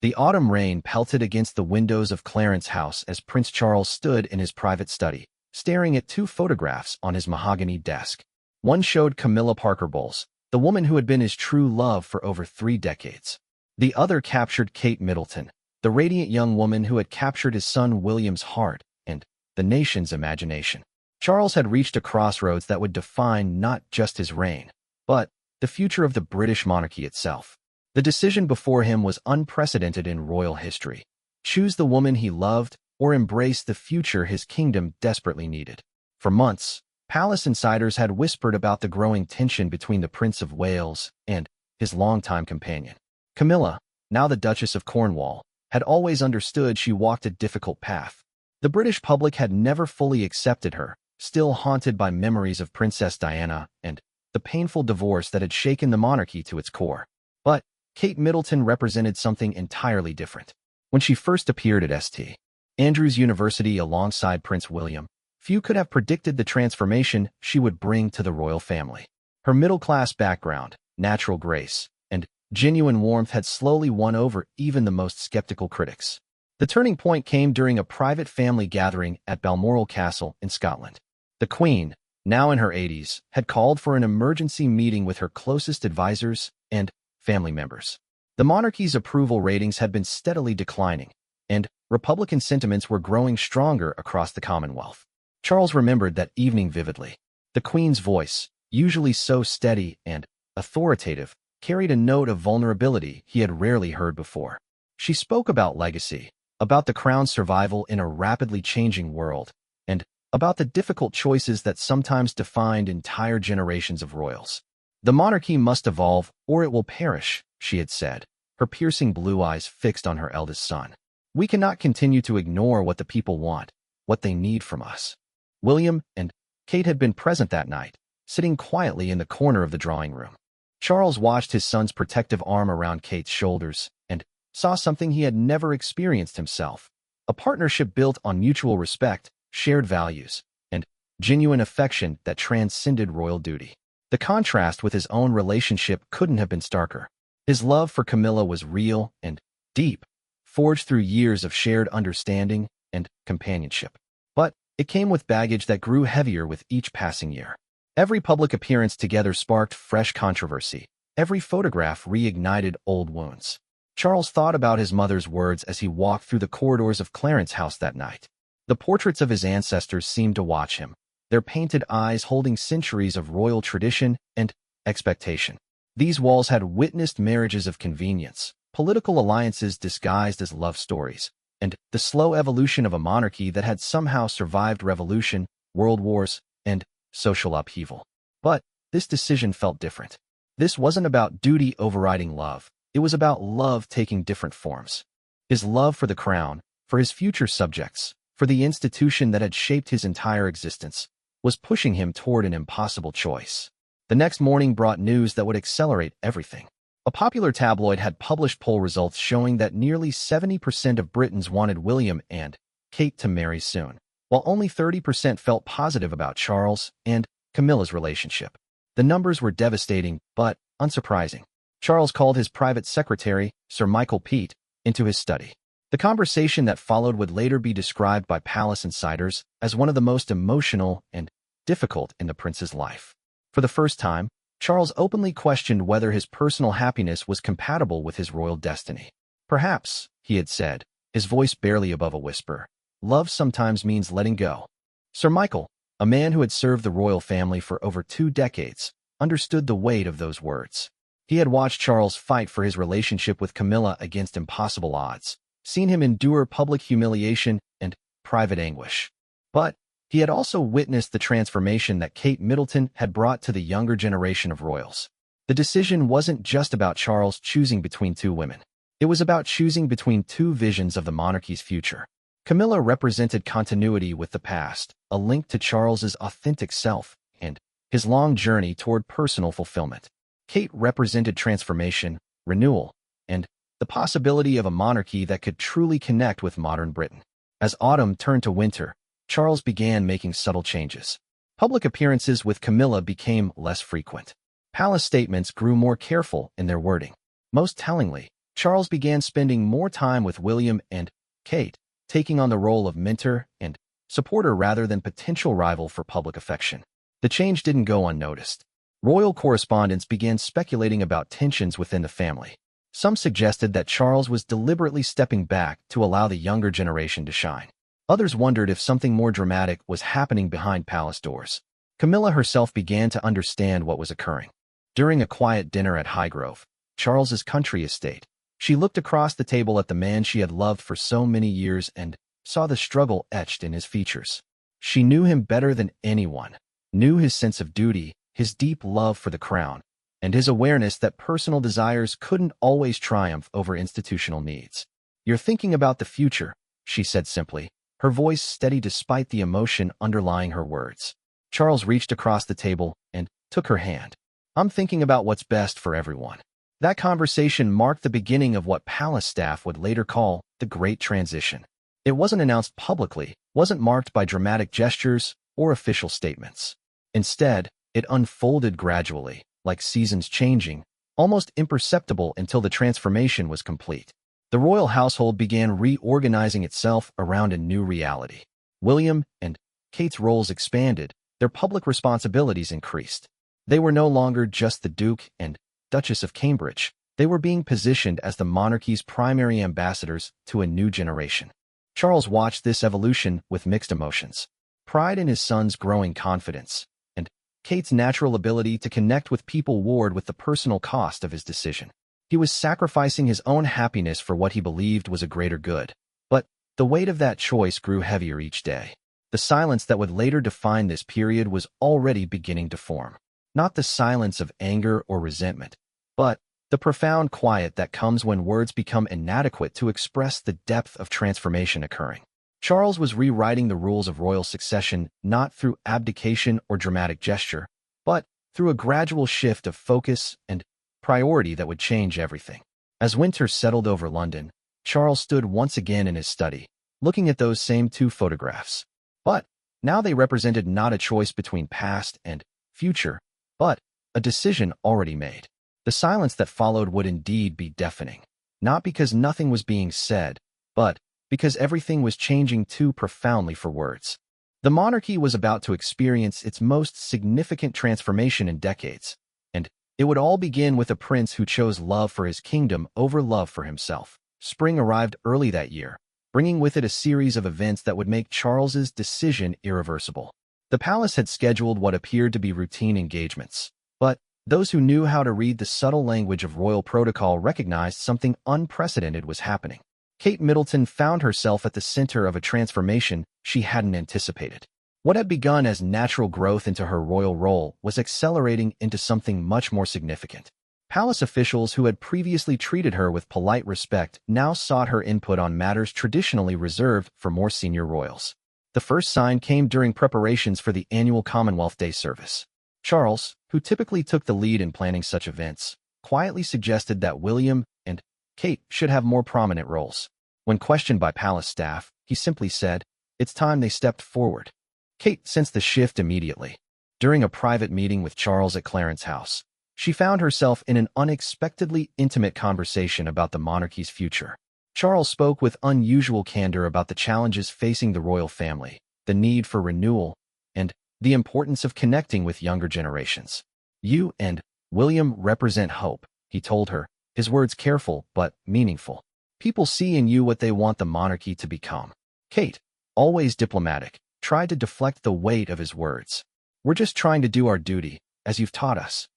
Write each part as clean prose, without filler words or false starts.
The autumn rain pelted against the windows of Clarence's house as Prince Charles stood in his private study, staring at two photographs on his mahogany desk. One showed Camilla Parker Bowles, the woman who had been his true love for over 3 decades. The other captured Kate Middleton, the radiant young woman who had captured his son William's heart and the nation's imagination. Charles had reached a crossroads that would define not just his reign, but the future of the British monarchy itself. The decision before him was unprecedented in royal history. Choose the woman he loved or embrace the future his kingdom desperately needed. For months, palace insiders had whispered about the growing tension between the Prince of Wales and his longtime companion. Camilla, now the Duchess of Cornwall, had always understood she walked a difficult path. The British public had never fully accepted her, still haunted by memories of Princess Diana and the painful divorce that had shaken the monarchy to its core. But Kate Middleton represented something entirely different. When she first appeared at St. Andrews University alongside Prince William, few could have predicted the transformation she would bring to the royal family. Her middle-class background, natural grace, and genuine warmth had slowly won over even the most skeptical critics. The turning point came during a private family gathering at Balmoral Castle in Scotland. The Queen, now in her 80s, had called for an emergency meeting with her closest advisors and family members. The monarchy's approval ratings had been steadily declining, and Republican sentiments were growing stronger across the Commonwealth. Charles remembered that evening vividly. The Queen's voice, usually so steady and authoritative, carried a note of vulnerability he had rarely heard before. She spoke about legacy, about the crown's survival in a rapidly changing world, and about the difficult choices that sometimes defined entire generations of royals. The monarchy must evolve, or it will perish, she had said, her piercing blue eyes fixed on her eldest son. We cannot continue to ignore what the people want, what they need from us. William and Kate had been present that night, sitting quietly in the corner of the drawing room. Charles watched his son's protective arm around Kate's shoulders and saw something he had never experienced himself, a partnership built on mutual respect, shared values, and genuine affection that transcended royal duty. The contrast with his own relationship couldn't have been starker. His love for Camilla was real and deep, forged through years of shared understanding and companionship. But it came with baggage that grew heavier with each passing year. Every public appearance together sparked fresh controversy. Every photograph reignited old wounds. Charles thought about his mother's words as he walked through the corridors of Clarence's house that night. The portraits of his ancestors seemed to watch him, their painted eyes holding centuries of royal tradition and expectation. These walls had witnessed marriages of convenience, political alliances disguised as love stories, and the slow evolution of a monarchy that had somehow survived revolution, world wars, and social upheaval. But this decision felt different. This wasn't about duty overriding love. It was about love taking different forms. His love for the crown, for his future subjects, for the institution that had shaped his entire existence, was pushing him toward an impossible choice. The next morning brought news that would accelerate everything. A popular tabloid had published poll results showing that nearly 70% of Britons wanted William and Kate to marry soon, while only 30% felt positive about Charles and Camilla's relationship. The numbers were devastating, but unsurprising. Charles called his private secretary, Sir Michael Peat, into his study. The conversation that followed would later be described by palace insiders as one of the most emotional and difficult in the prince's life. For the first time, Charles openly questioned whether his personal happiness was compatible with his royal destiny. Perhaps, he had said, his voice barely above a whisper, love sometimes means letting go. Sir Michael, a man who had served the royal family for over 2 decades, understood the weight of those words. He had watched Charles fight for his relationship with Camilla against impossible odds, seen him endure public humiliation and private anguish. But he had also witnessed the transformation that Kate Middleton had brought to the younger generation of royals. The decision wasn't just about Charles choosing between 2 women. It was about choosing between 2 visions of the monarchy's future. Camilla represented continuity with the past, a link to Charles's authentic self, and his long journey toward personal fulfillment. Kate represented transformation, renewal, and the possibility of a monarchy that could truly connect with modern Britain. As autumn turned to winter, Charles began making subtle changes. Public appearances with Camilla became less frequent. Palace statements grew more careful in their wording. Most tellingly, Charles began spending more time with William and Kate, taking on the role of mentor and supporter rather than potential rival for public affection. The change didn't go unnoticed. Royal correspondents began speculating about tensions within the family. Some suggested that Charles was deliberately stepping back to allow the younger generation to shine. Others wondered if something more dramatic was happening behind palace doors. Camilla herself began to understand what was occurring. During a quiet dinner at Highgrove, Charles's country estate, she looked across the table at the man she had loved for so many years and saw the struggle etched in his features. She knew him better than anyone, knew his sense of duty, his deep love for the crown, and his awareness that personal desires couldn't always triumph over institutional needs. "You're thinking about the future," she said simply, her voice steady despite the emotion underlying her words. Charles reached across the table and took her hand. "I'm thinking about what's best for everyone." That conversation marked the beginning of what palace staff would later call the Great Transition. It wasn't announced publicly, wasn't marked by dramatic gestures or official statements. Instead, it unfolded gradually, like seasons changing, almost imperceptible until the transformation was complete. The royal household began reorganizing itself around a new reality. William and Kate's roles expanded, their public responsibilities increased. They were no longer just the Duke and Duchess of Cambridge. They were being positioned as the monarchy's primary ambassadors to a new generation. Charles watched this evolution with mixed emotions. Pride in his son's growing confidence, and Kate's natural ability to connect with people warred with the personal cost of his decision. He was sacrificing his own happiness for what he believed was a greater good. But the weight of that choice grew heavier each day. The silence that would later define this period was already beginning to form. Not the silence of anger or resentment, but the profound quiet that comes when words become inadequate to express the depth of transformation occurring. Charles was rewriting the rules of royal succession not through abdication or dramatic gesture, but through a gradual shift of focus and priority that would change everything. As winter settled over London, Charles stood once again in his study, looking at those same two photographs. But now they represented not a choice between past and future, but a decision already made. The silence that followed would indeed be deafening, not because nothing was being said, but because everything was changing too profoundly for words. The monarchy was about to experience its most significant transformation in decades, and it would all begin with a prince who chose love for his kingdom over love for himself. Spring arrived early that year, bringing with it a series of events that would make Charles's decision irreversible. The palace had scheduled what appeared to be routine engagements, but those who knew how to read the subtle language of royal protocol recognized something unprecedented was happening. Kate Middleton found herself at the center of a transformation she hadn't anticipated. What had begun as natural growth into her royal role was accelerating into something much more significant. Palace officials who had previously treated her with polite respect now sought her input on matters traditionally reserved for more senior royals. The first sign came during preparations for the annual Commonwealth Day service. Charles, who typically took the lead in planning such events, quietly suggested that William and Kate should have more prominent roles. When questioned by palace staff, he simply said, "It's time they stepped forward." Kate sensed the shift immediately. During a private meeting with Charles at Clarence House, she found herself in an unexpectedly intimate conversation about the monarchy's future. Charles spoke with unusual candor about the challenges facing the royal family, the need for renewal, and the importance of connecting with younger generations. "You and William represent hope," he told her, his words careful but meaningful. "People see in you what they want the monarchy to become." Kate, always diplomatic, tried to deflect the weight of his words. "We're just trying to do our duty, as you've taught us."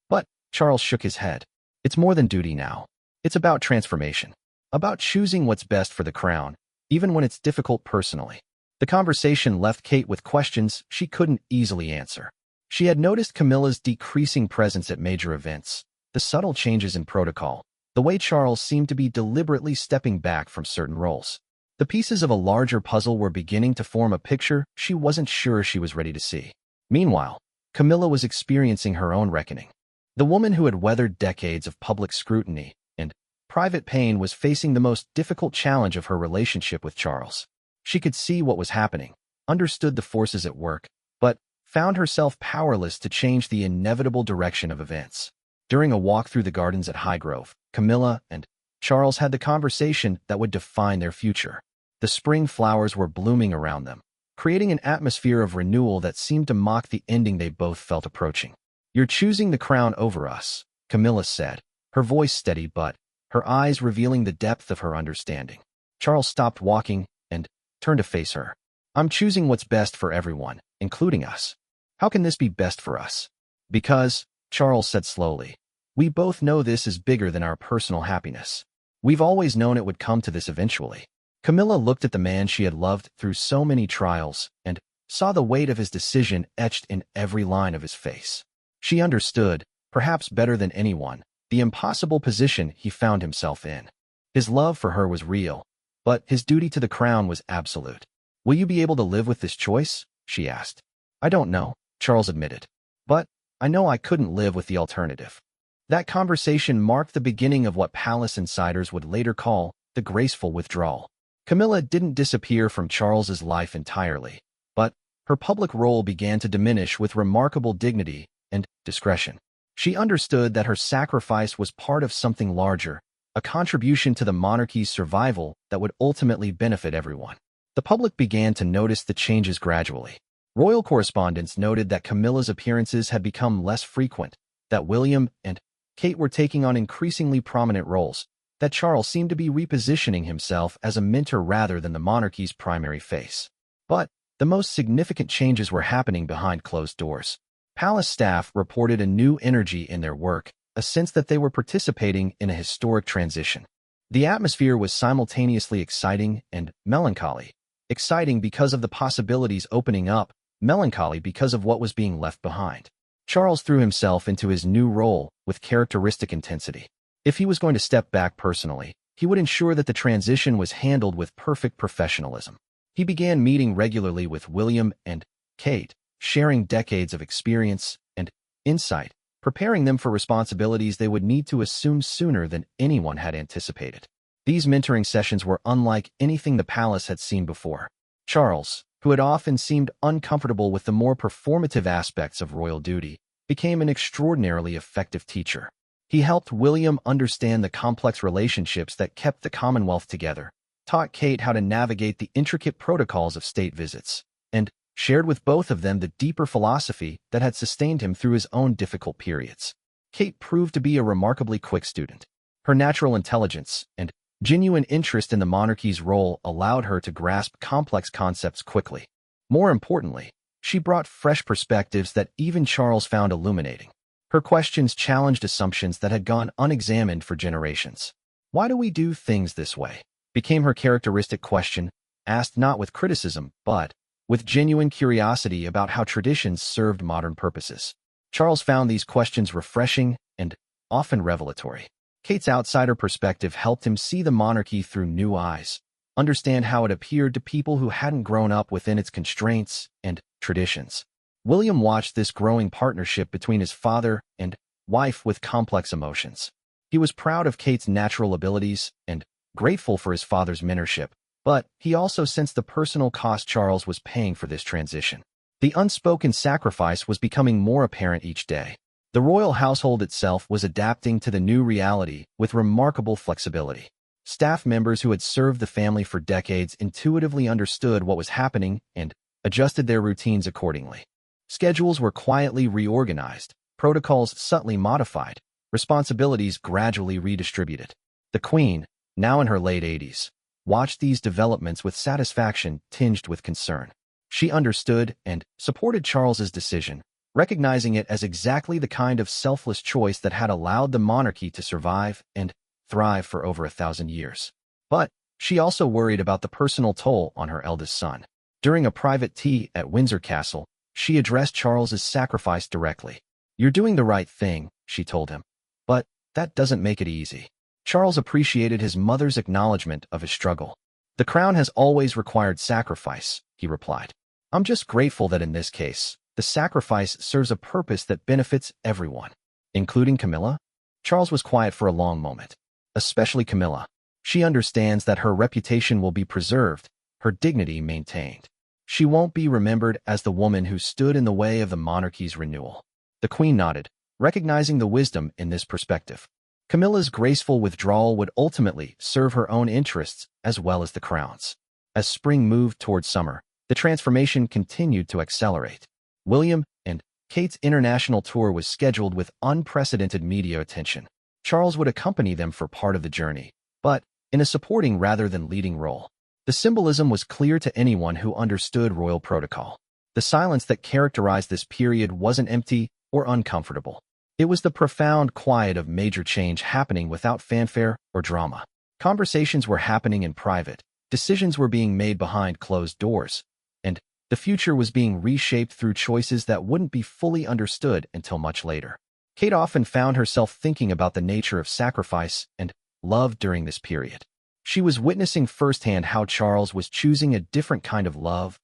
But Charles shook his head. "It's more than duty now. It's about transformation. About choosing what's best for the crown, even when it's difficult personally." The conversation left Kate with questions she couldn't easily answer. She had noticed Camilla's decreasing presence at major events, the subtle changes in protocol, the way Charles seemed to be deliberately stepping back from certain roles. The pieces of a larger puzzle were beginning to form a picture she wasn't sure she was ready to see. Meanwhile, Camilla was experiencing her own reckoning. The woman who had weathered decades of public scrutiny and private pain was facing the most difficult challenge of her relationship with Charles. She could see what was happening, understood the forces at work, but found herself powerless to change the inevitable direction of events. During a walk through the gardens at Highgrove, Camilla and Charles had the conversation that would define their future. The spring flowers were blooming around them, creating an atmosphere of renewal that seemed to mock the ending they both felt approaching. "You're choosing the crown over us," Camilla said, her voice steady but her eyes revealing the depth of her understanding. Charles stopped walking and turned to face her. "I'm choosing what's best for everyone, including us." "How can this be best for us?" "Because," Charles said slowly, "we both know this is bigger than our personal happiness. We've always known it would come to this eventually." Camilla looked at the man she had loved through so many trials and saw the weight of his decision etched in every line of his face. She understood, perhaps better than anyone, the impossible position he found himself in. His love for her was real, but his duty to the crown was absolute. "Will you be able to live with this choice?" she asked. "I don't know," Charles admitted. "But I know I couldn't live with the alternative." That conversation marked the beginning of what palace insiders would later call the graceful withdrawal. Camilla didn't disappear from Charles's life entirely, but her public role began to diminish with remarkable dignity and discretion. She understood that her sacrifice was part of something larger, a contribution to the monarchy's survival that would ultimately benefit everyone. The public began to notice the changes gradually. Royal correspondents noted that Camilla's appearances had become less frequent, that William and Kate were taking on increasingly prominent roles, that Charles seemed to be repositioning himself as a mentor rather than the monarchy's primary face. But the most significant changes were happening behind closed doors. Palace staff reported a new energy in their work, a sense that they were participating in a historic transition. The atmosphere was simultaneously exciting and melancholy. Exciting because of the possibilities opening up, melancholy because of what was being left behind. Charles threw himself into his new role with characteristic intensity. If he was going to step back personally, he would ensure that the transition was handled with perfect professionalism. He began meeting regularly with William and Kate, sharing decades of experience and insight, preparing them for responsibilities they would need to assume sooner than anyone had anticipated. These mentoring sessions were unlike anything the palace had seen before. Charles, who had often seemed uncomfortable with the more performative aspects of royal duty, became an extraordinarily effective teacher. He helped William understand the complex relationships that kept the Commonwealth together, taught Kate how to navigate the intricate protocols of state visits, and shared with both of them the deeper philosophy that had sustained him through his own difficult periods. Kate proved to be a remarkably quick student. Her natural intelligence and genuine interest in the monarchy's role allowed her to grasp complex concepts quickly. More importantly, she brought fresh perspectives that even Charles found illuminating. Her questions challenged assumptions that had gone unexamined for generations. "Why do we do things this way?" became her characteristic question, asked not with criticism, but with genuine curiosity about how traditions served modern purposes. Charles found these questions refreshing and often revelatory. Kate's outsider perspective helped him see the monarchy through new eyes, understand how it appeared to people who hadn't grown up within its constraints and traditions. William watched this growing partnership between his father and wife with complex emotions. He was proud of Kate's natural abilities and grateful for his father's mentorship, but he also sensed the personal cost Charles was paying for this transition. The unspoken sacrifice was becoming more apparent each day. The royal household itself was adapting to the new reality with remarkable flexibility. Staff members who had served the family for decades intuitively understood what was happening and adjusted their routines accordingly. Schedules were quietly reorganized, protocols subtly modified, responsibilities gradually redistributed. The Queen, now in her late 80s, watched these developments with satisfaction tinged with concern. She understood and supported Charles's decision, recognizing it as exactly the kind of selfless choice that had allowed the monarchy to survive and thrive for over 1,000 years. But she also worried about the personal toll on her eldest son. During a private tea at Windsor Castle, she addressed Charles's sacrifice directly. "You're doing the right thing," she told him, "but that doesn't make it easy." Charles appreciated his mother's acknowledgement of his struggle. "The crown has always required sacrifice," he replied. "I'm just grateful that in this case, the sacrifice serves a purpose that benefits everyone." "Including Camilla?" Charles was quiet for a long moment. "Especially Camilla. She understands that her reputation will be preserved, her dignity maintained. She won't be remembered as the woman who stood in the way of the monarchy's renewal." The Queen nodded, recognizing the wisdom in this perspective. Camilla's graceful withdrawal would ultimately serve her own interests as well as the crown's. As spring moved toward summer, the transformation continued to accelerate. William and Kate's international tour was scheduled with unprecedented media attention. Charles would accompany them for part of the journey, but in a supporting rather than leading role. The symbolism was clear to anyone who understood royal protocol. The silence that characterized this period wasn't empty or uncomfortable. It was the profound quiet of major change happening without fanfare or drama. Conversations were happening in private, decisions were being made behind closed doors, and the future was being reshaped through choices that wouldn't be fully understood until much later. Kate often found herself thinking about the nature of sacrifice and love during this period. She was witnessing firsthand how Charles was choosing a different kind of love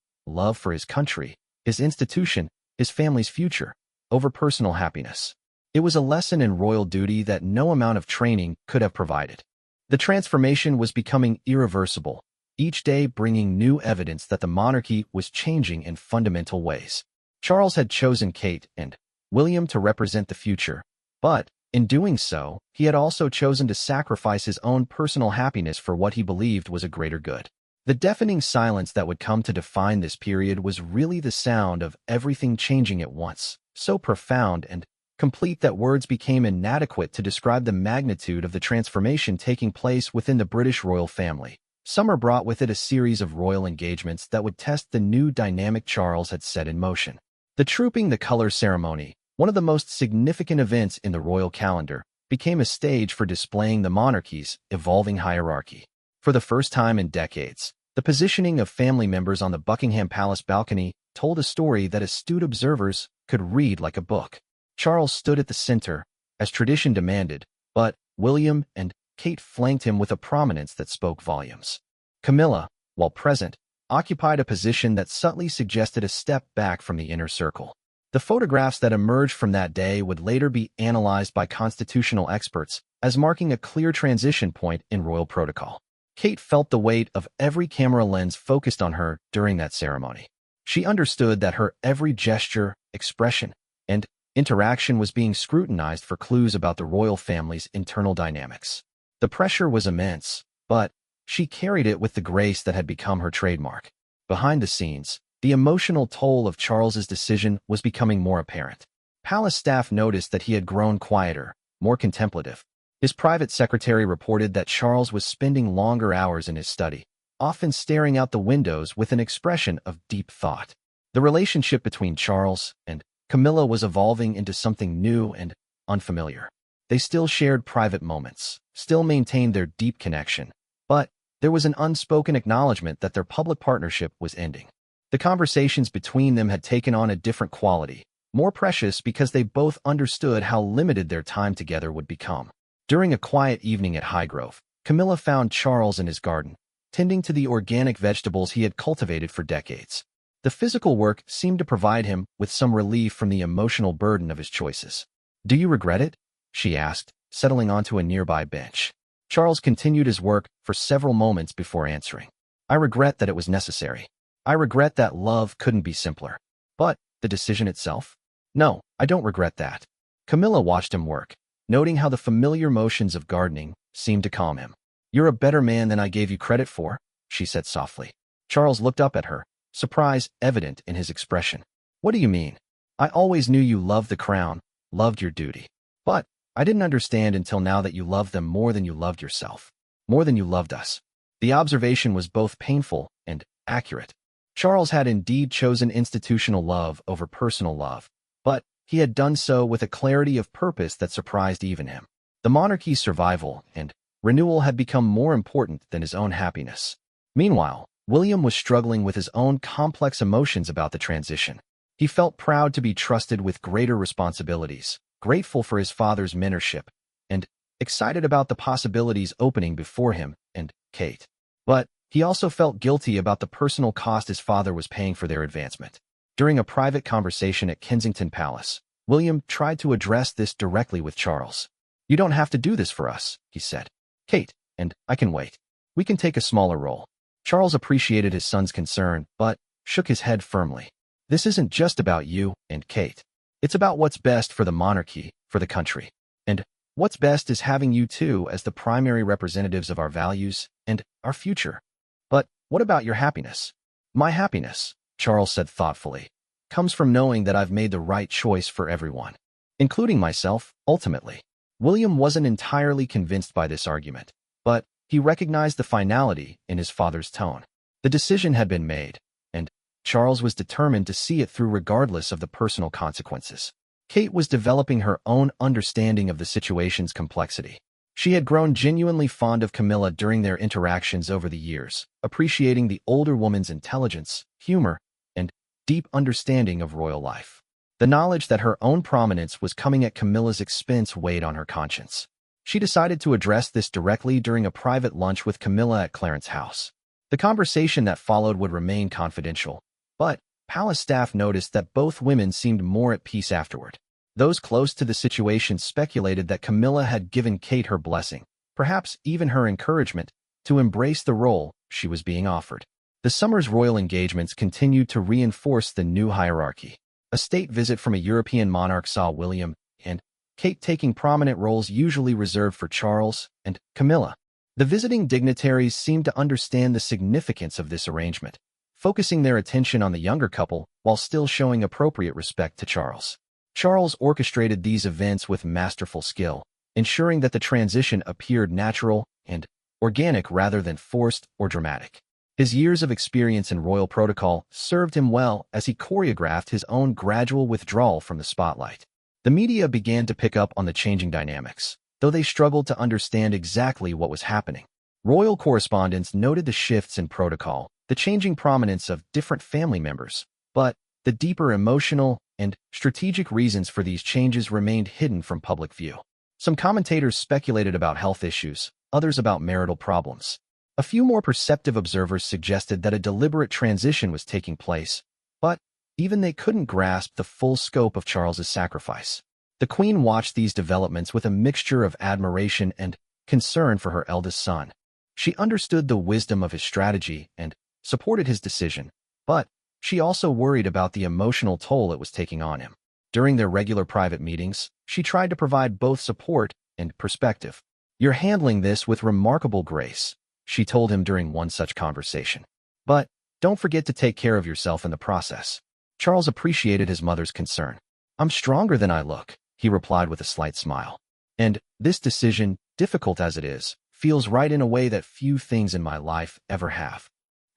for his country, his institution, his family's future, over personal happiness. It was a lesson in royal duty that no amount of training could have provided. The transformation was becoming irreversible, each day bringing new evidence that the monarchy was changing in fundamental ways. Charles had chosen Kate and William to represent the future, but in doing so, he had also chosen to sacrifice his own personal happiness for what he believed was a greater good. The deafening silence that would come to define this period was really the sound of everything changing at once, so profound and complete that words became inadequate to describe the magnitude of the transformation taking place within the British royal family. Summer brought with it a series of royal engagements that would test the new dynamic Charles had set in motion. The Trooping the Color ceremony, one of the most significant events in the royal calendar, became a stage for displaying the monarchy's evolving hierarchy. For the first time in decades, the positioning of family members on the Buckingham Palace balcony told a story that astute observers could read like a book. Charles stood at the center, as tradition demanded, but William and Kate flanked him with a prominence that spoke volumes. Camilla, while present, occupied a position that subtly suggested a step back from the inner circle. The photographs that emerged from that day would later be analyzed by constitutional experts as marking a clear transition point in royal protocol. Kate felt the weight of every camera lens focused on her during that ceremony. She understood that her every gesture, expression, and interaction was being scrutinized for clues about the royal family's internal dynamics. The pressure was immense, but she carried it with the grace that had become her trademark. Behind the scenes, the emotional toll of Charles's decision was becoming more apparent. Palace staff noticed that he had grown quieter, more contemplative. His private secretary reported that Charles was spending longer hours in his study, often staring out the windows with an expression of deep thought. The relationship between Charles and Camilla was evolving into something new and unfamiliar. They still shared private moments, still maintained their deep connection, but there was an unspoken acknowledgement that their public partnership was ending. The conversations between them had taken on a different quality, more precious because they both understood how limited their time together would become. During a quiet evening at Highgrove, Camilla found Charles in his garden, tending to the organic vegetables he had cultivated for decades. The physical work seemed to provide him with some relief from the emotional burden of his choices. "Do you regret it?" she asked, settling onto a nearby bench. Charles continued his work for several moments before answering. "I regret that it was necessary. I regret that love couldn't be simpler. But the decision itself? No, I don't regret that." Camilla watched him work, noting how the familiar motions of gardening seemed to calm him. "You're a better man than I gave you credit for," she said softly. Charles looked up at her, surprise evident in his expression. "What do you mean? I always knew you loved the crown, loved your duty. But I didn't understand until now that you loved them more than you loved yourself, more than you loved us." The observation was both painful and accurate. Charles had indeed chosen institutional love over personal love, but he had done so with a clarity of purpose that surprised even him. The monarchy's survival and renewal had become more important than his own happiness. Meanwhile, William was struggling with his own complex emotions about the transition. He felt proud to be trusted with greater responsibilities, grateful for his father's mentorship, and excited about the possibilities opening before him and Kate. But he also felt guilty about the personal cost his father was paying for their advancement. During a private conversation at Kensington Palace, William tried to address this directly with Charles. "You don't have to do this for us," he said. "Kate and I can wait. We can take a smaller role." Charles appreciated his son's concern, but shook his head firmly. "This isn't just about you and Kate. It's about what's best for the monarchy, for the country. And What's best is having you two as the primary representatives of our values and our future. But what about your happiness? My happiness, Charles said thoughtfully, comes from knowing that I've made the right choice for everyone, including myself, ultimately. William wasn't entirely convinced by this argument, but he recognized the finality in his father's tone. The decision had been made, and Charles was determined to see it through regardless of the personal consequences. Kate was developing her own understanding of the situation's complexity. She had grown genuinely fond of Camilla during their interactions over the years, appreciating the older woman's intelligence, humor, and deep understanding of royal life. The knowledge that her own prominence was coming at Camilla's expense weighed on her conscience. She decided to address this directly during a private lunch with Camilla at Clarence's house. The conversation that followed would remain confidential, but palace staff noticed that both women seemed more at peace afterward. Those close to the situation speculated that Camilla had given Kate her blessing, perhaps even her encouragement, to embrace the role she was being offered. The summer's royal engagements continued to reinforce the new hierarchy. A state visit from a European monarch saw William and Kate taking prominent roles usually reserved for Charles and Camilla. The visiting dignitaries seemed to understand the significance of this arrangement, focusing their attention on the younger couple while still showing appropriate respect to Charles. Charles orchestrated these events with masterful skill, ensuring that the transition appeared natural and organic rather than forced or dramatic. His years of experience in royal protocol served him well as he choreographed his own gradual withdrawal from the spotlight. The media began to pick up on the changing dynamics, though they struggled to understand exactly what was happening. Royal correspondents noted the shifts in protocol, the changing prominence of different family members, but the deeper emotional and strategic reasons for these changes remained hidden from public view. Some commentators speculated about health issues, others about marital problems. A few more perceptive observers suggested that a deliberate transition was taking place, but even they couldn't grasp the full scope of Charles's sacrifice. The Queen watched these developments with a mixture of admiration and concern for her eldest son. She understood the wisdom of his strategy and supported his decision, but she also worried about the emotional toll it was taking on him. During their regular private meetings, she tried to provide both support and perspective. "You're handling this with remarkable grace," she told him during one such conversation. "But don't forget to take care of yourself in the process." Charles appreciated his mother's concern. "I'm stronger than I look," he replied with a slight smile. "And this decision, difficult as it is, feels right in a way that few things in my life ever have."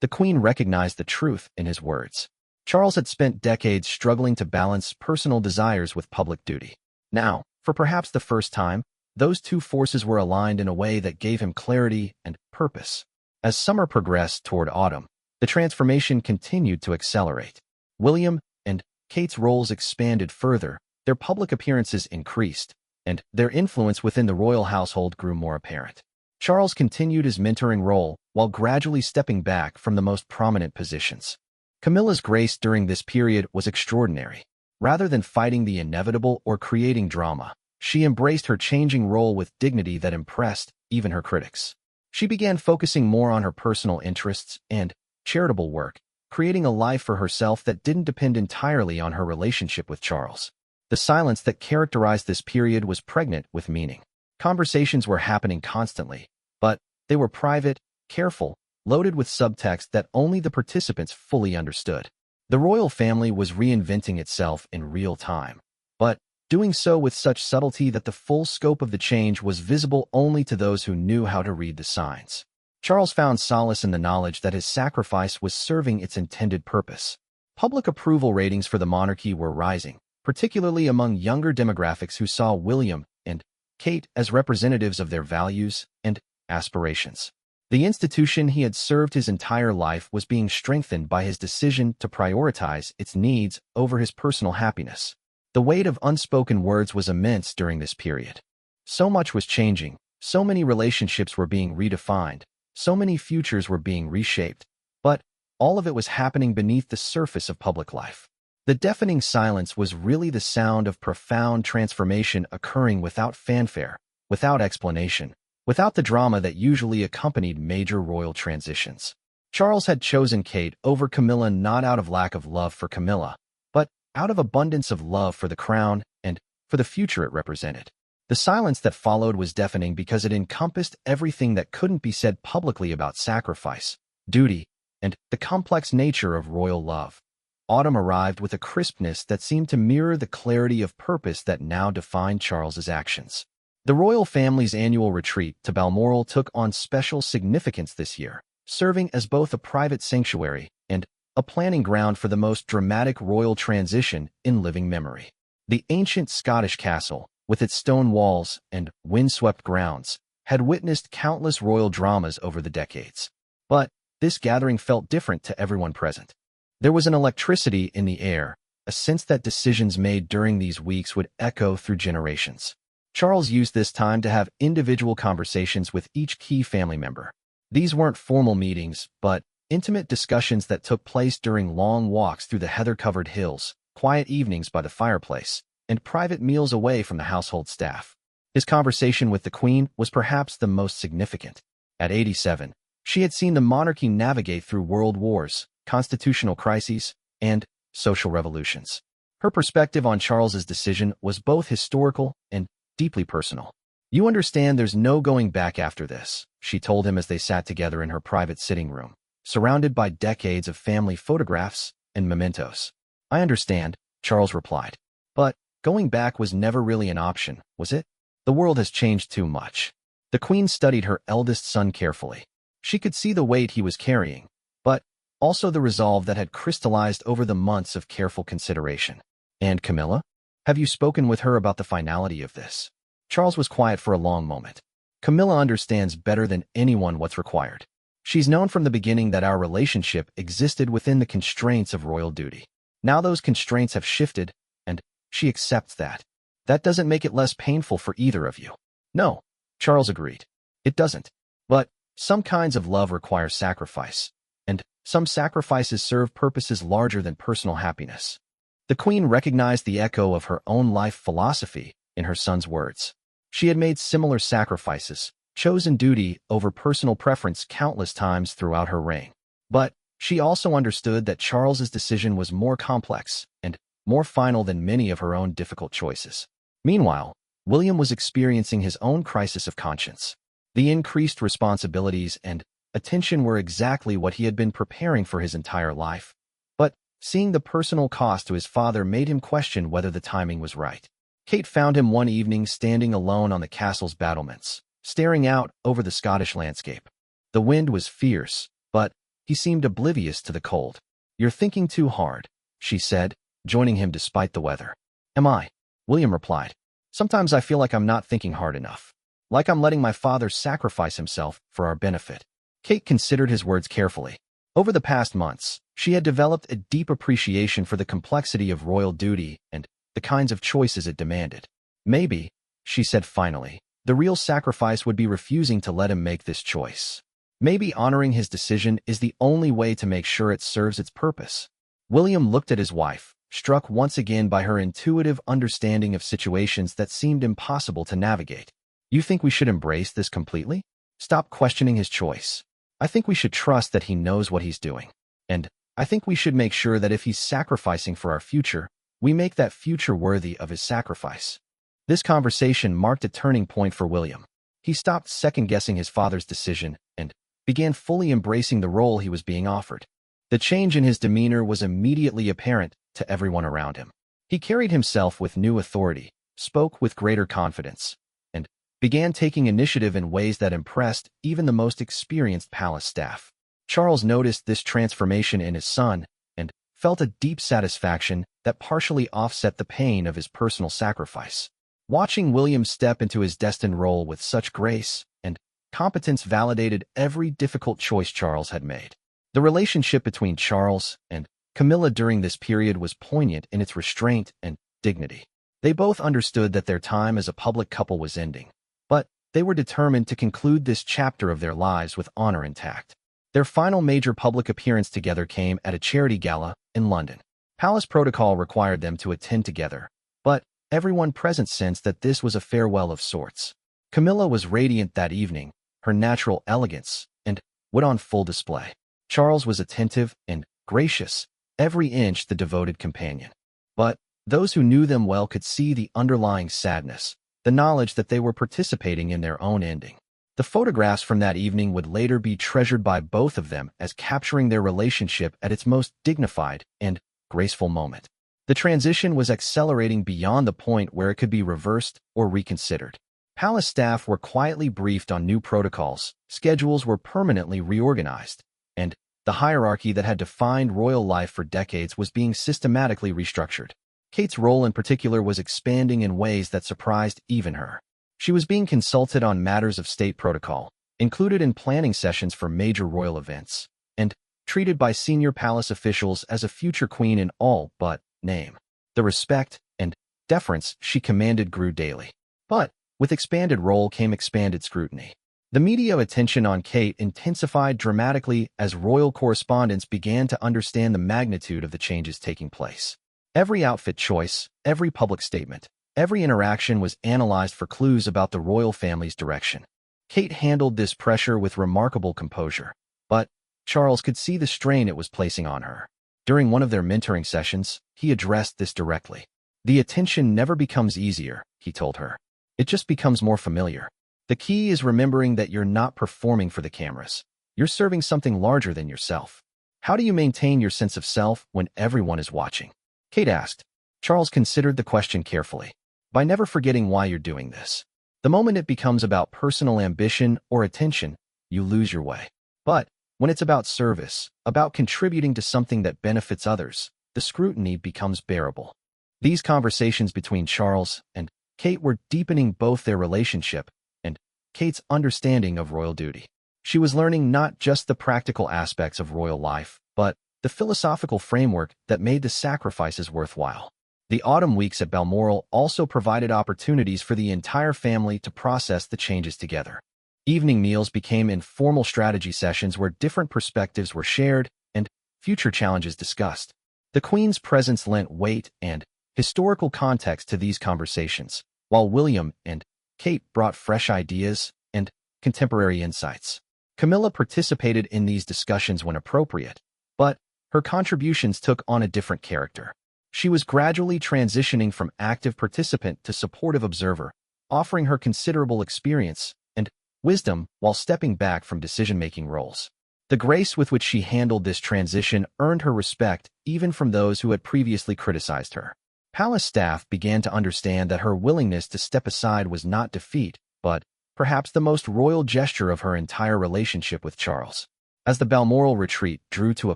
The Queen recognized the truth in his words. Charles had spent decades struggling to balance personal desires with public duty. Now, for perhaps the first time, those two forces were aligned in a way that gave him clarity and purpose. As summer progressed toward autumn, the transformation continued to accelerate. William and Kate's roles expanded further, their public appearances increased, and their influence within the royal household grew more apparent. Charles continued his mentoring role while gradually stepping back from the most prominent positions. Camilla's grace during this period was extraordinary. Rather than fighting the inevitable or creating drama, she embraced her changing role with dignity that impressed even her critics. She began focusing more on her personal interests and charitable work, creating a life for herself that didn't depend entirely on her relationship with Charles. The silence that characterized this period was pregnant with meaning. Conversations were happening constantly, but they were private, careful, loaded with subtext that only the participants fully understood. The royal family was reinventing itself in real time, but doing so with such subtlety that the full scope of the change was visible only to those who knew how to read the signs. Charles found solace in the knowledge that his sacrifice was serving its intended purpose. Public approval ratings for the monarchy were rising, particularly among younger demographics who saw William and Kate as representatives of their values and aspirations. The institution he had served his entire life was being strengthened by his decision to prioritize its needs over his personal happiness. The weight of unspoken words was immense during this period. So much was changing, so many relationships were being redefined, so many futures were being reshaped, but all of it was happening beneath the surface of public life. The deafening silence was really the sound of profound transformation occurring without fanfare, without explanation, without the drama that usually accompanied major royal transitions. Charles had chosen Kate over Camilla not out of lack of love for Camilla, but out of abundance of love for the crown and for the future it represented. The silence that followed was deafening because it encompassed everything that couldn't be said publicly about sacrifice, duty, and the complex nature of royal love. Autumn arrived with a crispness that seemed to mirror the clarity of purpose that now defined Charles's actions. The royal family's annual retreat to Balmoral took on special significance this year, serving as both a private sanctuary and a planning ground for the most dramatic royal transition in living memory. The ancient Scottish castle, with its stone walls and windswept grounds, had witnessed countless royal dramas over the decades. But this gathering felt different to everyone present. There was an electricity in the air, a sense that decisions made during these weeks would echo through generations. Charles used this time to have individual conversations with each key family member. These weren't formal meetings, but intimate discussions that took place during long walks through the heather-covered hills, quiet evenings by the fireplace, and private meals away from the household staff. His conversation with the Queen was perhaps the most significant. At 87, she had seen the monarchy navigate through world wars, constitutional crises, and social revolutions. Her perspective on Charles's decision was both historical and deeply personal. "You understand there's no going back after this," she told him as they sat together in her private sitting room, surrounded by decades of family photographs and mementos. "I understand," Charles replied. "But going back was never really an option, was it? The world has changed too much." The Queen studied her eldest son carefully. She could see the weight he was carrying, but also the resolve that had crystallized over the months of careful consideration. "And Camilla? Have you spoken with her about the finality of this?" Charles was quiet for a long moment. "Camilla understands better than anyone what's required. She's known from the beginning that our relationship existed within the constraints of royal duty. Now those constraints have shifted, and she accepts that. That doesn't make it less painful for either of you." "No," Charles agreed. "It doesn't. But some kinds of love require sacrifice, and some sacrifices serve purposes larger than personal happiness." The Queen recognized the echo of her own life philosophy in her son's words. She had made similar sacrifices, chosen duty over personal preference countless times throughout her reign. But she also understood that Charles's decision was more complex and more final than many of her own difficult choices. Meanwhile, William was experiencing his own crisis of conscience. The increased responsibilities and attention were exactly what he had been preparing for his entire life. But seeing the personal cost to his father made him question whether the timing was right. Kate found him one evening standing alone on the castle's battlements, staring out over the Scottish landscape. The wind was fierce, but he seemed oblivious to the cold. "You're thinking too hard," she said, joining him despite the weather. "Am I?" William replied. "Sometimes I feel like I'm not thinking hard enough. Like I'm letting my father sacrifice himself for our benefit." Kate considered his words carefully. Over the past months, she had developed a deep appreciation for the complexity of royal duty and the kinds of choices it demanded. "Maybe," she said finally, "the real sacrifice would be refusing to let him make this choice. Maybe honoring his decision is the only way to make sure it serves its purpose." William looked at his wife, struck once again by her intuitive understanding of situations that seemed impossible to navigate. "You think we should embrace this completely? Stop questioning his choice. I think we should trust that he knows what he's doing. And I think we should make sure that if he's sacrificing for our future, we make that future worthy of his sacrifice." This conversation marked a turning point for William. He stopped second-guessing his father's decision and began fully embracing the role he was being offered. The change in his demeanor was immediately apparent to everyone around him. He carried himself with new authority, spoke with greater confidence, and began taking initiative in ways that impressed even the most experienced palace staff. Charles noticed this transformation in his son and felt a deep satisfaction that partially offset the pain of his personal sacrifice. Watching William step into his destined role with such grace and competence validated every difficult choice Charles had made. The relationship between Charles and Camilla during this period was poignant in its restraint and dignity. They both understood that their time as a public couple was ending, but they were determined to conclude this chapter of their lives with honor intact. Their final major public appearance together came at a charity gala in London. Palace protocol required them to attend together, but everyone present sensed that this was a farewell of sorts. Camilla was radiant that evening, her natural elegance and wit on full display. Charles was attentive and gracious, every inch the devoted companion. But those who knew them well could see the underlying sadness, the knowledge that they were participating in their own ending. The photographs from that evening would later be treasured by both of them as capturing their relationship at its most dignified and graceful moment. The transition was accelerating beyond the point where it could be reversed or reconsidered. Palace staff were quietly briefed on new protocols, schedules were permanently reorganized, and the hierarchy that had defined royal life for decades was being systematically restructured. Kate's role in particular was expanding in ways that surprised even her. She was being consulted on matters of state protocol, included in planning sessions for major royal events, and treated by senior palace officials as a future queen in all but name. The respect and deference she commanded grew daily. But with expanded role came expanded scrutiny. The media attention on Kate intensified dramatically as royal correspondents began to understand the magnitude of the changes taking place. Every outfit choice, every public statement, every interaction was analyzed for clues about the royal family's direction. Kate handled this pressure with remarkable composure, but Charles could see the strain it was placing on her. During one of their mentoring sessions, he addressed this directly. "The attention never becomes easier," he told her. "It just becomes more familiar. The key is remembering that you're not performing for the cameras. You're serving something larger than yourself. How do you maintain your sense of self when everyone is watching?" Kate asked. Charles considered the question carefully. "By never forgetting why you're doing this. The moment it becomes about personal ambition or attention, you lose your way. But when it's about service, about contributing to something that benefits others, the scrutiny becomes bearable." These conversations between Charles and Kate were deepening both their relationship and Kate's understanding of royal duty. She was learning not just the practical aspects of royal life, but the philosophical framework that made the sacrifices worthwhile. The autumn weeks at Balmoral also provided opportunities for the entire family to process the changes together. Evening meals became informal strategy sessions where different perspectives were shared and future challenges discussed. The Queen's presence lent weight and historical context to these conversations, while William and Kate brought fresh ideas and contemporary insights. Camilla participated in these discussions when appropriate, but her contributions took on a different character. She was gradually transitioning from active participant to supportive observer, offering her considerable experience and wisdom while stepping back from decision-making roles. The grace with which she handled this transition earned her respect even from those who had previously criticized her. Palace staff began to understand that her willingness to step aside was not defeat, but perhaps the most royal gesture of her entire relationship with Charles. As the Balmoral retreat drew to a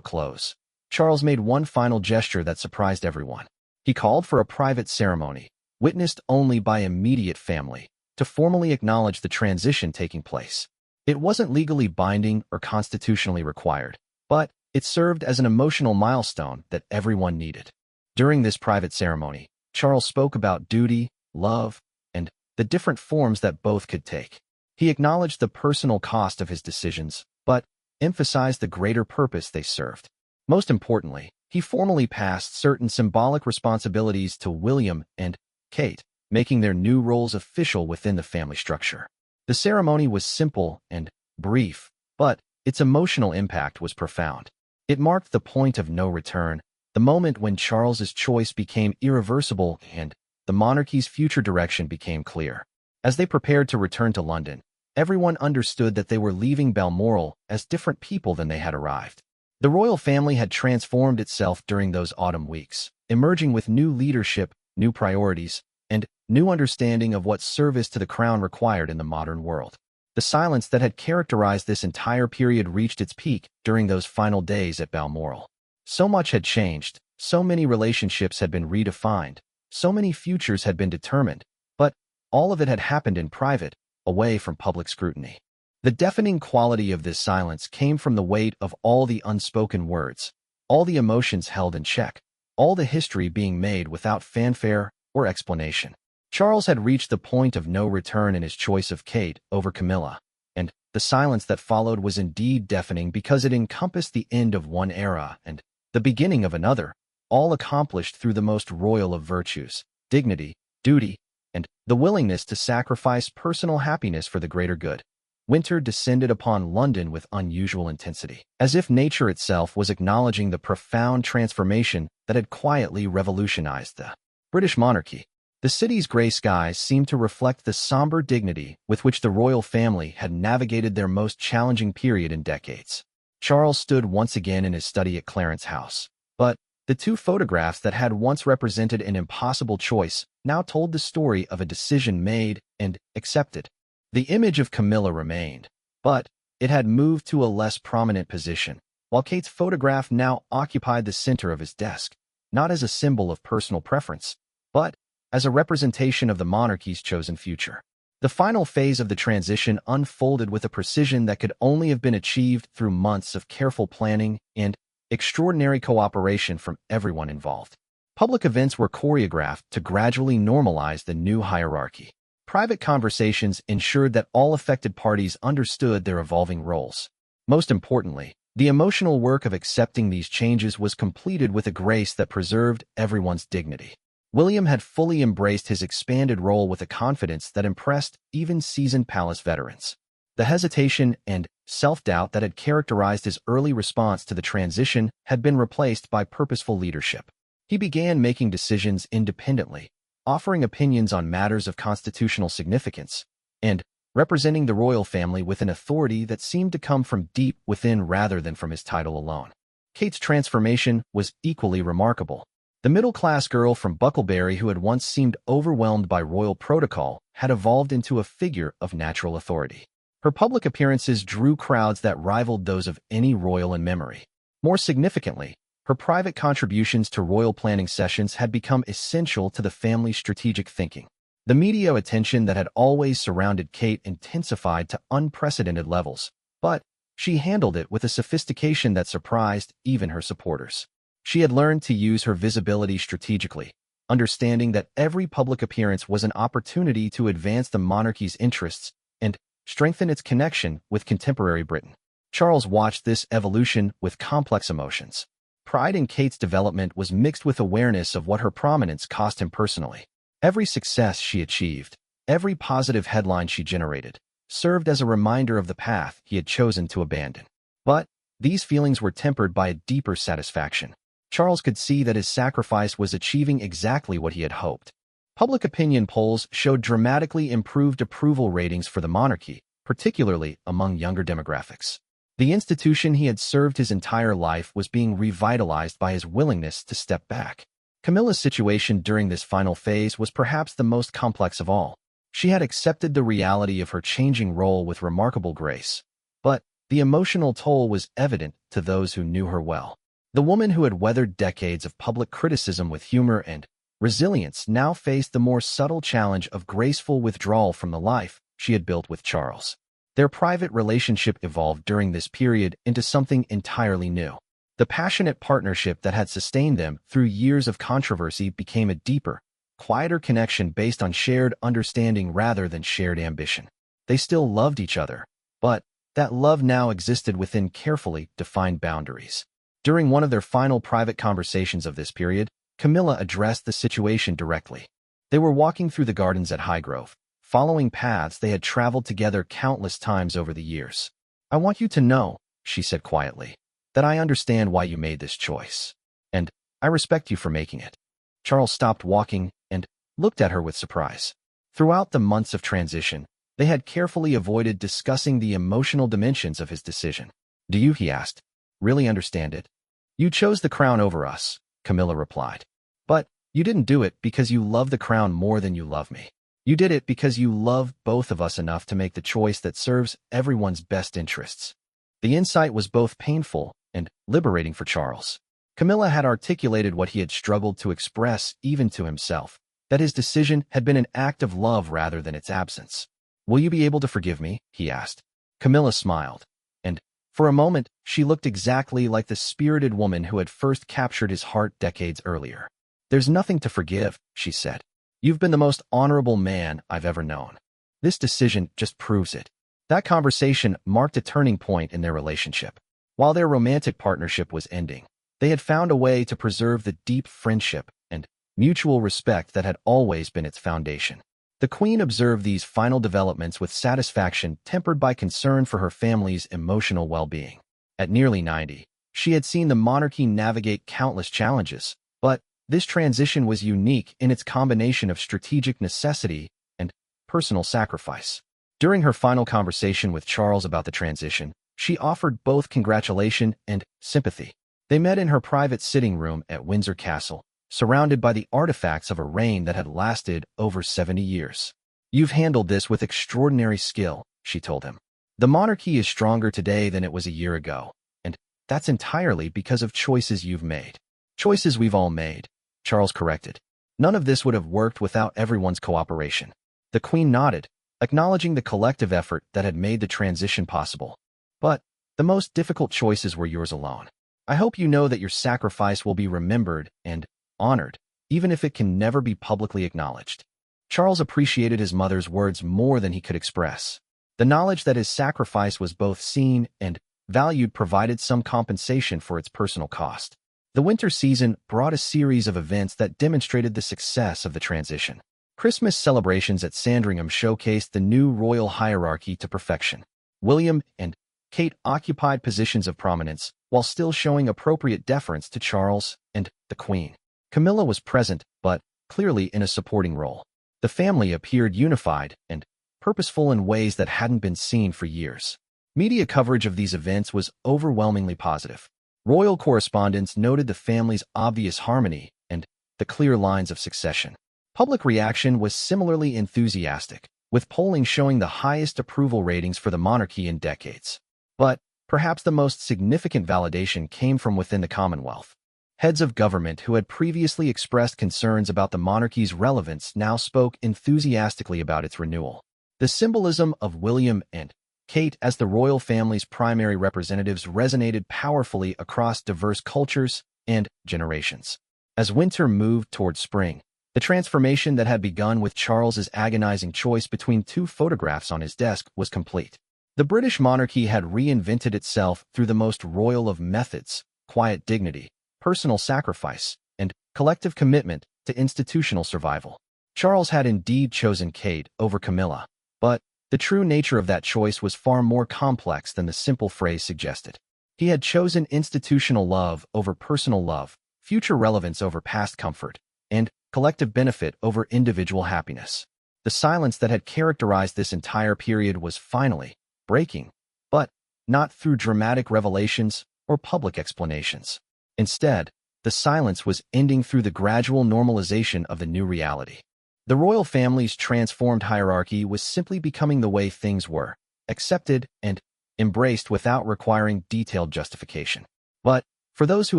close, Charles made one final gesture that surprised everyone. He called for a private ceremony, witnessed only by immediate family, to formally acknowledge the transition taking place. It wasn't legally binding or constitutionally required, but it served as an emotional milestone that everyone needed. During this private ceremony, Charles spoke about duty, love, and the different forms that both could take. He acknowledged the personal cost of his decisions, but emphasized the greater purpose they served. Most importantly, he formally passed certain symbolic responsibilities to William and Kate, making their new roles official within the family structure. The ceremony was simple and brief, but its emotional impact was profound. It marked the point of no return, the moment when Charles's choice became irreversible and the monarchy's future direction became clear. As they prepared to return to London, everyone understood that they were leaving Balmoral as different people than they had arrived. The royal family had transformed itself during those autumn weeks, emerging with new leadership, new priorities, and new understanding of what service to the crown required in the modern world. The silence that had characterized this entire period reached its peak during those final days at Balmoral. So much had changed, so many relationships had been redefined, so many futures had been determined, but all of it had happened in private, away from public scrutiny. The deafening quality of this silence came from the weight of all the unspoken words, all the emotions held in check, all the history being made without fanfare or explanation. Charles had reached the point of no return in his choice of Kate over Camilla, and the silence that followed was indeed deafening because it encompassed the end of one era and the beginning of another, all accomplished through the most royal of virtues, dignity, duty, and the willingness to sacrifice personal happiness for the greater good. Winter descended upon London with unusual intensity, as if nature itself was acknowledging the profound transformation that had quietly revolutionized the British monarchy. The city's gray skies seemed to reflect the somber dignity with which the royal family had navigated their most challenging period in decades. Charles stood once again in his study at Clarence House. But the two photographs that had once represented an impossible choice now told the story of a decision made and accepted. The image of Camilla remained, but it had moved to a less prominent position, while Kate's photograph now occupied the center of his desk, not as a symbol of personal preference, but as a representation of the monarchy's chosen future. The final phase of the transition unfolded with a precision that could only have been achieved through months of careful planning and extraordinary cooperation from everyone involved. Public events were choreographed to gradually normalize the new hierarchy. Private conversations ensured that all affected parties understood their evolving roles. Most importantly, the emotional work of accepting these changes was completed with a grace that preserved everyone's dignity. William had fully embraced his expanded role with a confidence that impressed even seasoned palace veterans. The hesitation and self-doubt that had characterized his early response to the transition had been replaced by purposeful leadership. He began making decisions independently, offering opinions on matters of constitutional significance, and representing the royal family with an authority that seemed to come from deep within rather than from his title alone. Kate's transformation was equally remarkable. The middle-class girl from Bucklebury who had once seemed overwhelmed by royal protocol had evolved into a figure of natural authority. Her public appearances drew crowds that rivaled those of any royal in memory. More significantly, her private contributions to royal planning sessions had become essential to the family's strategic thinking. The media attention that had always surrounded Kate intensified to unprecedented levels, but she handled it with a sophistication that surprised even her supporters. She had learned to use her visibility strategically, understanding that every public appearance was an opportunity to advance the monarchy's interests and strengthen its connection with contemporary Britain. Charles watched this evolution with complex emotions. Pride in Kate's development was mixed with awareness of what her prominence cost him personally. Every success she achieved, every positive headline she generated, served as a reminder of the path he had chosen to abandon. But these feelings were tempered by a deeper satisfaction. Charles could see that his sacrifice was achieving exactly what he had hoped. Public opinion polls showed dramatically improved approval ratings for the monarchy, particularly among younger demographics. The institution he had served his entire life was being revitalized by his willingness to step back. Camilla's situation during this final phase was perhaps the most complex of all. She had accepted the reality of her changing role with remarkable grace, but the emotional toll was evident to those who knew her well. The woman who had weathered decades of public criticism with humor and resilience now faced the more subtle challenge of graceful withdrawal from the life she had built with Charles. Their private relationship evolved during this period into something entirely new. The passionate partnership that had sustained them through years of controversy became a deeper, quieter connection based on shared understanding rather than shared ambition. They still loved each other, but that love now existed within carefully defined boundaries. During one of their final private conversations of this period, Camilla addressed the situation directly. They were walking through the gardens at Highgrove, following paths they had traveled together countless times over the years. "I want you to know," she said quietly, "that I understand why you made this choice. And I respect you for making it." Charles stopped walking and looked at her with surprise. Throughout the months of transition, they had carefully avoided discussing the emotional dimensions of his decision. "Do you," he asked, "really understand it? You chose the crown over us," Camilla replied. "But you didn't do it because you love the crown more than you love me. You did it because you love both of us enough to make the choice that serves everyone's best interests." The insight was both painful and liberating for Charles. Camilla had articulated what he had struggled to express even to himself, that his decision had been an act of love rather than its absence. "Will you be able to forgive me?" he asked. Camilla smiled, and for a moment she looked exactly like the spirited woman who had first captured his heart decades earlier. "There's nothing to forgive," she said. "You've been the most honorable man I've ever known. This decision just proves it." That conversation marked a turning point in their relationship. While their romantic partnership was ending, they had found a way to preserve the deep friendship and mutual respect that had always been its foundation. The Queen observed these final developments with satisfaction tempered by concern for her family's emotional well-being. At nearly 90, she had seen the monarchy navigate countless challenges, but This transition was unique in its combination of strategic necessity and personal sacrifice. During her final conversation with Charles about the transition, she offered both congratulation and sympathy. They met in her private sitting room at Windsor Castle, surrounded by the artifacts of a reign that had lasted over 70 years. "You've handled this with extraordinary skill," she told him. "The monarchy is stronger today than it was a year ago, and that's entirely because of choices you've made." "Choices we've all made," Charles corrected. "None of this would have worked without everyone's cooperation." The Queen nodded, acknowledging the collective effort that had made the transition possible. "But the most difficult choices were yours alone. I hope you know that your sacrifice will be remembered and honored, even if it can never be publicly acknowledged." Charles appreciated his mother's words more than he could express. The knowledge that his sacrifice was both seen and valued provided some compensation for its personal cost. The winter season brought a series of events that demonstrated the success of the transition. Christmas celebrations at Sandringham showcased the new royal hierarchy to perfection. William and Kate occupied positions of prominence while still showing appropriate deference to Charles and the Queen. Camilla was present, but clearly in a supporting role. The family appeared unified and purposeful in ways that hadn't been seen for years. Media coverage of these events was overwhelmingly positive. Royal correspondents noted the family's obvious harmony and the clear lines of succession. Public reaction was similarly enthusiastic, with polling showing the highest approval ratings for the monarchy in decades. But perhaps the most significant validation came from within the Commonwealth. Heads of government who had previously expressed concerns about the monarchy's relevance now spoke enthusiastically about its renewal. The symbolism of William and Kate as the royal family's primary representatives resonated powerfully across diverse cultures and generations. As winter moved toward spring, the transformation that had begun with Charles's agonizing choice between two photographs on his desk was complete. The British monarchy had reinvented itself through the most royal of methods: quiet dignity, personal sacrifice, and collective commitment to institutional survival. Charles had indeed chosen Kate over Camilla, but the true nature of that choice was far more complex than the simple phrase suggested. He had chosen institutional love over personal love, future relevance over past comfort, and collective benefit over individual happiness. The silence that had characterized this entire period was finally breaking, but not through dramatic revelations or public explanations. Instead, the silence was ending through the gradual normalization of the new reality. The royal family's transformed hierarchy was simply becoming the way things were, accepted and embraced without requiring detailed justification. But for those who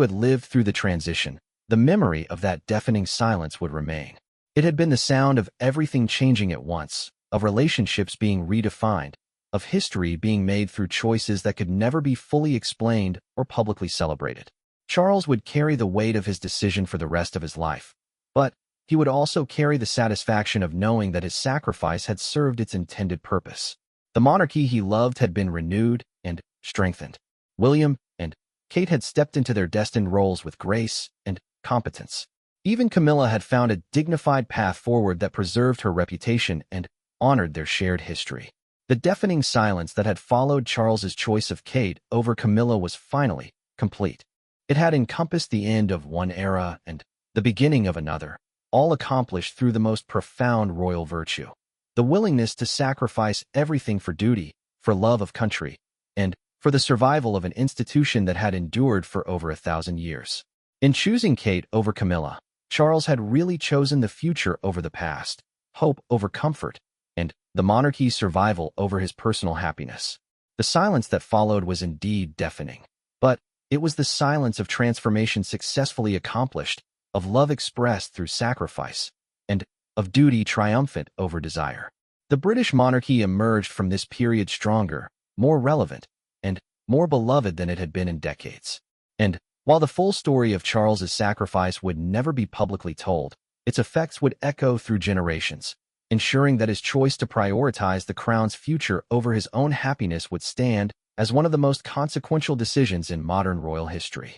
had lived through the transition, the memory of that deafening silence would remain. It had been the sound of everything changing at once, of relationships being redefined, of history being made through choices that could never be fully explained or publicly celebrated. Charles would carry the weight of his decision for the rest of his life, but he would also carry the satisfaction of knowing that his sacrifice had served its intended purpose. The monarchy he loved had been renewed and strengthened. William and Kate had stepped into their destined roles with grace and competence. Even Camilla had found a dignified path forward that preserved her reputation and honored their shared history. The deafening silence that had followed Charles's choice of Kate over Camilla was finally complete. It had encompassed the end of one era and the beginning of another, all accomplished through the most profound royal virtue: the willingness to sacrifice everything for duty, for love of country, and for the survival of an institution that had endured for over 1,000 years. In choosing Kate over Camilla, Charles had really chosen the future over the past, hope over comfort, and the monarchy's survival over his personal happiness. The silence that followed was indeed deafening, but it was the silence of transformation successfully accomplished, of love expressed through sacrifice, and of duty triumphant over desire. The British monarchy emerged from this period stronger, more relevant, and more beloved than it had been in decades. And while the full story of Charles's sacrifice would never be publicly told, its effects would echo through generations, ensuring that his choice to prioritize the crown's future over his own happiness would stand as one of the most consequential decisions in modern royal history.